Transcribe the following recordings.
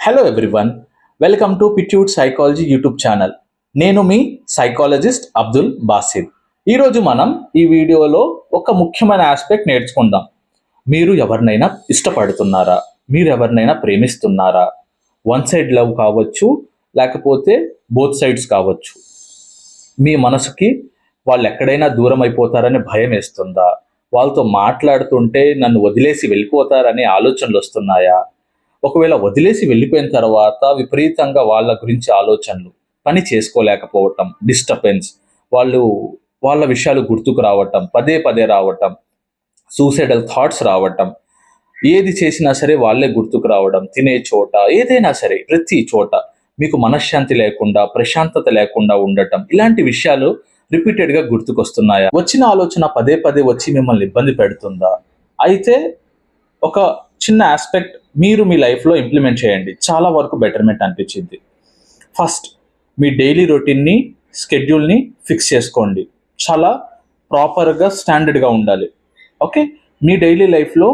Hello everyone, welcome to పిట్యూట్ psychology YouTube channel. నేను మీ సైకాలజిస్ట్ అబ్దుల్ బాసిర్. ఈరోజు మనం ఈ వీడియోలో ఒక ముఖ్యమైన ఆస్పెక్ట్ నేర్చుకుందాం. మీరు ఎవరినైనా ఇష్టపడుతున్నారా? మీరు ఎవరినైనా ప్రేమిస్తున్నారా? వన్ సైడ్ లవ్ కావచ్చు, లేకపోతే బోత్ సైడ్స్ కావచ్చు. మీ మనసుకి వాళ్ళు ఎక్కడైనా దూరం అయిపోతారని భయం వేస్తుందా? వాళ్ళతో మాట్లాడుతుంటే నన్ను వదిలేసి వెళ్ళిపోతారనే ఆలోచనలు వస్తున్నాయా? ఒకవేళ వదిలేసి వెళ్ళిపోయిన తర్వాత విపరీతంగా వాళ్ళ గురించి ఆలోచనలు, పని చేసుకోలేకపోవటం, డిస్టర్బెన్స్, వాళ్ళ విషయాలు గుర్తుకు రావటం, పదే పదే రావటం, సూసైడల్ థాట్స్ రావటం, ఏది చేసినా సరే వాళ్ళే గుర్తుకు రావడం, తినే చోట ఏదైనా సరే ప్రతి చోట మీకు మనశ్శాంతి లేకుండా, ప్రశాంతత లేకుండా ఉండటం, ఇలాంటి విషయాలు రిపీటెడ్గా గుర్తుకొస్తున్నాయా? వచ్చిన ఆలోచన పదే పదే వచ్చి మిమ్మల్ని ఇబ్బంది పెడుతుందా? అయితే ఒక చిన్న ఆస్పెక్ట్ మీరు మీ లైఫ్లో ఇంప్లిమెంట్ చేయండి, చాలా వరకు బెటర్మెంట్ అనిపించింది. ఫస్ట్, మీ డైలీ రొటీన్ని, స్కెడ్యూల్ని ఫిక్స్ చేసుకోండి. చాలా ప్రాపర్గా, స్టాండర్డ్గా ఉండాలి. ఓకే, మీ డైలీ లైఫ్లో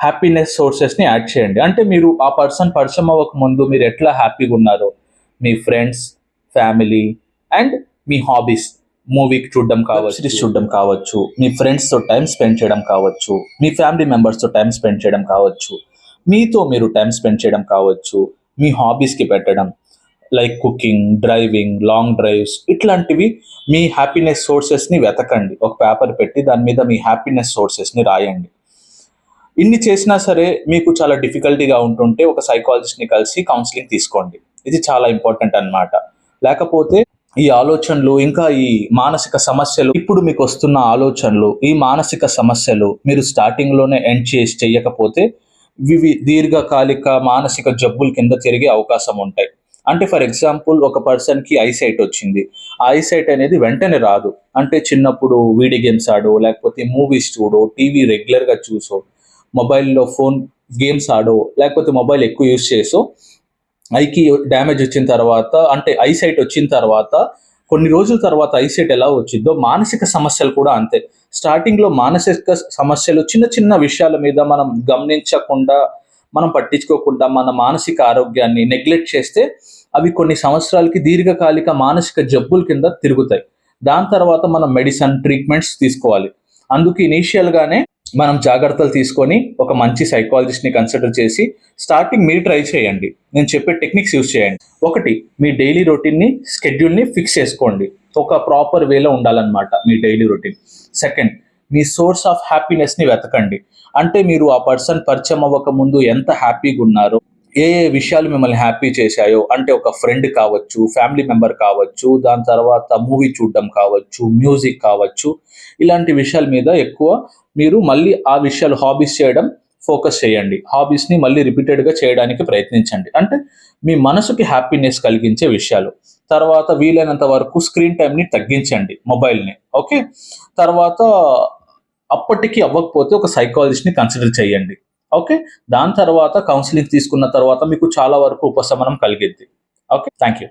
హ్యాపీనెస్ సోర్సెస్ని యాడ్ చేయండి. అంటే మీరు ఆ పర్సన్ పరిచయం అవ్వక ముందు మీరు ఎట్లా హ్యాపీగా ఉన్నారో, మీ ఫ్రెండ్స్, ఫ్యామిలీ అండ్ మీ హాబీస్, మూవీకి చూడడం కావచ్చు, సిరీస్ చూడడం కావచ్చు, మీ ఫ్రెండ్స్తో టైం స్పెండ్ చేయడం కావచ్చు, మీ ఫ్యామిలీ మెంబర్స్తో టైం స్పెండ్ చేయడం కావచ్చు, మీతో మీరు టైం స్పెండ్ చేయడం కావచ్చు, మీ హాబీస్కి పెట్టడం like cooking, driving, long drives, ఇట్లాంటివి మీ హ్యాపీనెస్ సోర్సెస్ని వెతకండి. ఒక పేపర్ పెట్టి దాని మీద మీ హ్యాపీనెస్ సోర్సెస్ని రాయండి. ఇన్ని చేసినా సరే మీకు చాలా డిఫికల్టీగా ఉంటుంటే ఒక సైకాలజిస్ట్ని కలిసి కౌన్సిలింగ్ తీసుకోండి. ఇది చాలా ఇంపార్టెంట్ అన్నమాట. లేకపోతే ఈ ఆలోచనలు, ఇంకా ఈ మానసిక సమస్యలు, ఇప్పుడు మీకు వస్తున్న ఆలోచనలు, ఈ మానసిక సమస్యలు మీరు స్టార్టింగ్లోనే ఎండ్ చేయకపోతే ఇవి దీర్ఘకాలిక మానసిక జబ్బుల కింద తిరిగే అవకాశం ఉంటాయి. అంటే ఫర్ ఎగ్జాంపుల్, ఒక పర్సన్కి ఐసైట్ వచ్చింది. ఆ ఐసైట్ అనేది వెంటనే రాదు. అంటే చిన్నప్పుడు వీడియో గేమ్స్ ఆడో, లేకపోతే మూవీస్ చూడో, టీవీ రెగ్యులర్గా చూసో, మొబైల్లో ఫోన్ గేమ్స్ ఆడో, లేకపోతే మొబైల్ ఎక్కువ యూజ్ చేసో ఐకి డ్యామేజ్ వచ్చిన తర్వాత, అంటే ఐసైట్ వచ్చిన తర్వాత కొన్ని రోజుల తర్వాత ఐసైట్ ఎలా వచ్చిందో మానసిక సమస్యలు కూడా అంతే. స్టార్టింగ్లో మానసిక సమస్యలు చిన్న చిన్న విషయాల మీద మనం గమనించకుండా, మనం పట్టించుకోకుండా మన మానసిక ఆరోగ్యాన్ని నెగ్లెక్ట్ చేస్తే అవి కొన్ని సంవత్సరాలకి దీర్ఘకాలిక మానసిక జబ్బుల కింద తిరుగుతాయి. దాని తర్వాత మనం మెడిసిన్, ట్రీట్మెంట్స్ తీసుకోవాలి. అందుకు ఇనీషియల్గానే మనం జాగ్రత్తలు తీసుకొని ఒక మంచి సైకాలజిస్ట్ని కన్సిడర్ చేసి స్టార్టింగ్ మీరు ట్రై చేయండి. నేను చెప్పే టెక్నిక్స్ యూజ్ చేయండి. ఒకటి, మీ డైలీ రొటీన్ని, స్కెడ్యూల్ని ఫిక్స్ చేసుకోండి. ఒక ప్రాపర్ వేలో ఉండాలన్నమాట మీ డైలీ రొటీన్. సెకండ్, మీ సోర్స్ ఆఫ్ హ్యాపీనెస్ని వెతకండి. అంటే మీరు ఆ పర్సన్ పరిచయం అవ్వక ముందు ఎంత హ్యాపీగా ఉన్నారో, ఏ విషయాలు మిమ్మల్ని హ్యాపీ చేశాయో, అంటే ఒక ఫ్రెండ్ కావచ్చు, ఫ్యామిలీ మెంబర్ కావచ్చు, దాని తర్వాత మూవీ చూడడం కావచ్చు, మ్యూజిక్ కావచ్చు, ఇలాంటి విషయాల మీద ఎక్కువ మీరు మళ్ళీ ఆ విషయాలు, హాబీస్ చేయడం ఫోకస్ చేయండి. హాబీస్ని మళ్ళీ రిపీటెడ్గా చేయడానికి ప్రయత్నించండి. అంటే మీ మనసుకి హ్యాపీనెస్ కలిగించే విషయాలు. తర్వాత వీలైనంత వరకు స్క్రీన్ టైంని తగ్గించండి, మొబైల్ని. ఓకే, తర్వాత అప్పటికి అవ్వకపోతే ఒక సైకాలజిస్ట్ని కన్సిడర్ చేయండి. ఓకే, దాని తర్వాత కౌన్సిలింగ్ తీసుకున్న తర్వాత మీకు చాలా వరకు ఉపశమనం కలిగిద్ది. Okay, thank you.